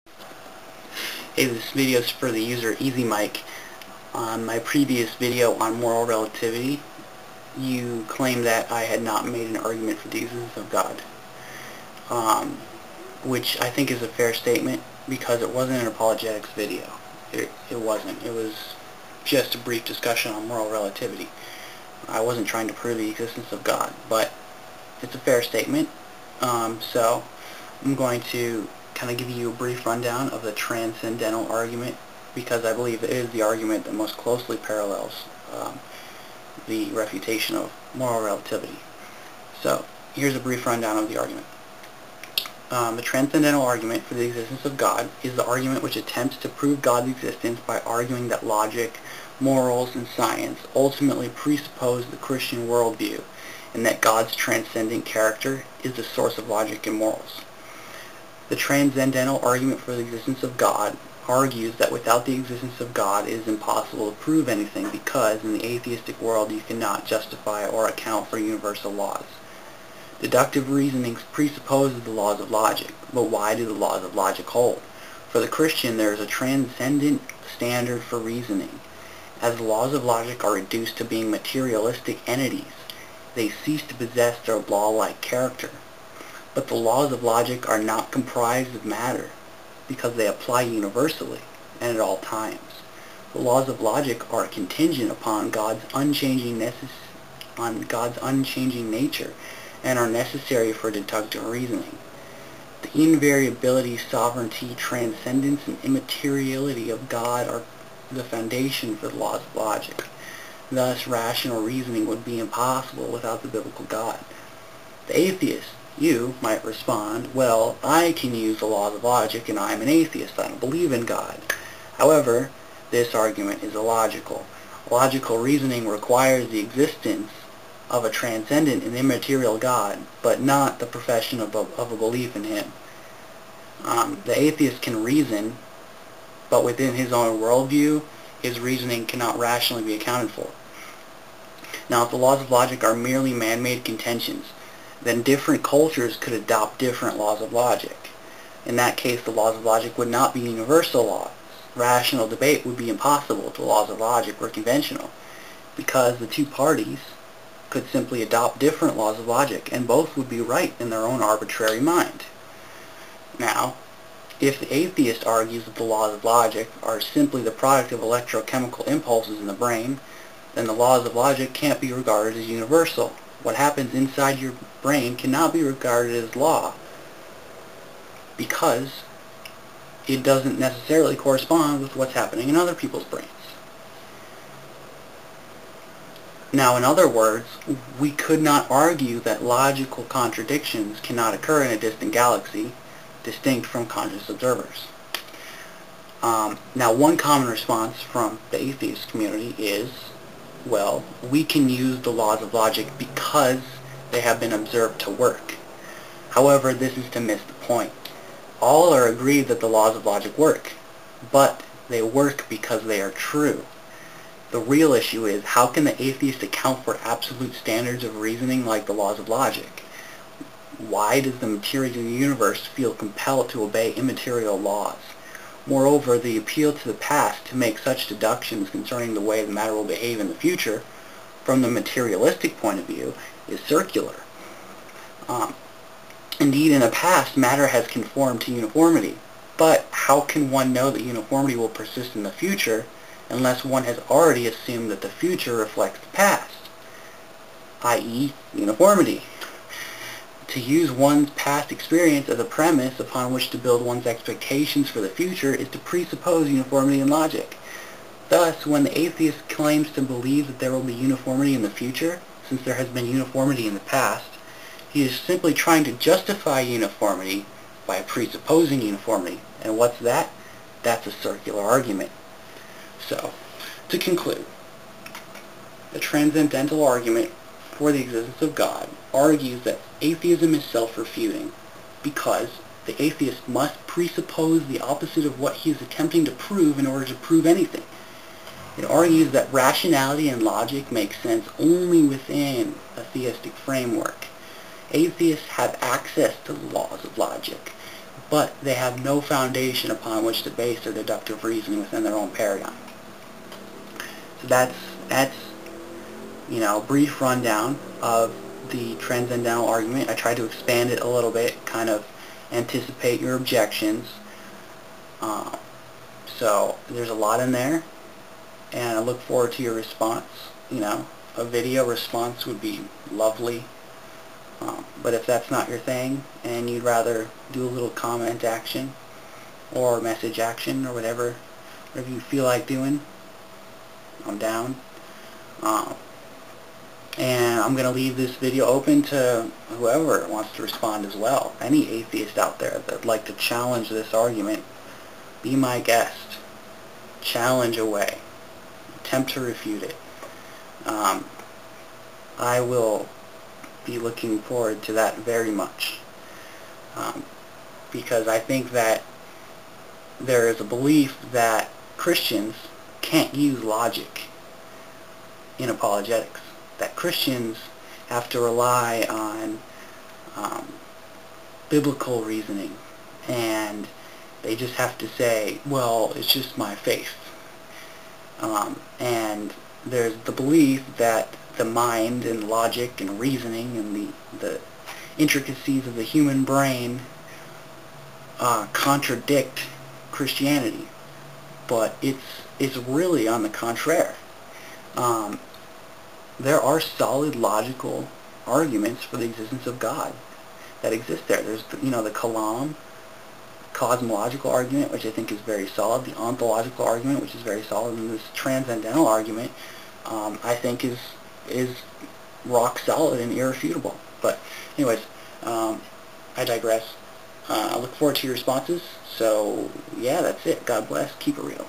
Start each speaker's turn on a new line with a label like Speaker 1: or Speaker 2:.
Speaker 1: Hey, this video is for the user EasyMike. On my previous video on moral relativity, you claimed that I had not made an argument for the existence of God, which I think is a fair statement because it wasn't an apologetics video. It wasn't. It was just a brief discussion on moral relativity. I wasn't trying to prove the existence of God, but it's a fair statement. So I'm going to kind of give you a brief rundown of the Transcendental Argument because I believe it is the argument that most closely parallels the refutation of moral relativity. So here's a brief rundown of the argument. The Transcendental Argument for the existence of God is the argument which attempts to prove God's existence by arguing that logic, morals, and science ultimately presuppose the Christian worldview and that God's transcendent character is the source of logic and morals. The Transcendental Argument for the existence of God argues that without the existence of God it is impossible to prove anything because in the atheistic world you cannot justify or account for universal laws. Deductive reasoning presupposes the laws of logic, but why do the laws of logic hold? For the Christian there is a transcendent standard for reasoning. As the laws of logic are reduced to being materialistic entities, they cease to possess their law-like character. But the laws of logic are not comprised of matter, because they apply universally and at all times. The laws of logic are contingent upon God's unchanging nature and are necessary for deductive reasoning. The invariability, sovereignty, transcendence, and immateriality of God are the foundation for the laws of logic. Thus, rational reasoning would be impossible without the biblical God. The atheist, you, might respond, well, I can use the laws of logic and I'm an atheist. I don't believe in God. However, this argument is illogical. Logical reasoning requires the existence of a transcendent and immaterial God, but not the profession of a belief in Him. The atheist can reason, but within his own worldview, his reasoning cannot rationally be accounted for. Now, if the laws of logic are merely man-made contentions, then different cultures could adopt different laws of logic. In that case, the laws of logic would not be universal laws. Rational debate would be impossible if the laws of logic were conventional, because the two parties could simply adopt different laws of logic, and both would be right in their own arbitrary mind. Now, if the atheist argues that the laws of logic are simply the product of electrochemical impulses in the brain, then the laws of logic can't be regarded as universal. What happens inside your brain cannot be regarded as law because it doesn't necessarily correspond with what's happening in other people's brains. Now, in other words, we could not argue that logical contradictions cannot occur in a distant galaxy, distinct from conscious observers. Now, one common response from the atheist community is, well, we can use the laws of logic because they have been observed to work. However, this is to miss the point. All are agreed that the laws of logic work, but they work because they are true. The real issue is, how can the atheist account for absolute standards of reasoning like the laws of logic? Why does the material universe feel compelled to obey immaterial laws? Moreover, the appeal to the past to make such deductions concerning the way the matter will behave in the future, from the materialistic point of view, is circular. Indeed, in the past, matter has conformed to uniformity, but how can one know that uniformity will persist in the future unless one has already assumed that the future reflects the past, i.e., uniformity? To use one's past experience as a premise upon which to build one's expectations for the future is to presuppose uniformity in logic. Thus, when the atheist claims to believe that there will be uniformity in the future, since there has been uniformity in the past, he is simply trying to justify uniformity by presupposing uniformity. And what's that? That's a circular argument. So, to conclude, the Transcendental Argument for the existence of God argues that atheism is self-refuting because the atheist must presuppose the opposite of what he is attempting to prove in order to prove anything. It argues that rationality and logic make sense only within a theistic framework. Atheists have access to the laws of logic. but they have no foundation upon which to base their deductive reasoning within their own paradigm. So that's a brief rundown of the transcendental argument. I tried to expand it a little bit, kind of anticipate your objections. So there's a lot in there, and I look forward to your response. A video response would be lovely. But if that's not your thing, and you'd rather do a little comment action, or message action, or whatever you feel like doing, I'm down. And I'm going to leave this video open to whoever wants to respond as well. Any atheist out there that'd like to challenge this argument, be my guest. Challenge away. Attempt to refute it. I will be looking forward to that very much. Because I think that there is a belief that Christians can't use logic in apologetics. That Christians have to rely on biblical reasoning, and they just have to say, well, it's just my faith. And there's the belief that the mind and logic and reasoning and the intricacies of the human brain contradict Christianity, but it's really on the contrary. There are solid logical arguments for the existence of God that exist there. There's the Kalam, cosmological argument, which I think is very solid. The ontological argument, which is very solid. And this transcendental argument, I think is rock solid and irrefutable. But anyways, I digress. I look forward to your responses. So yeah, that's it. God bless. Keep it real.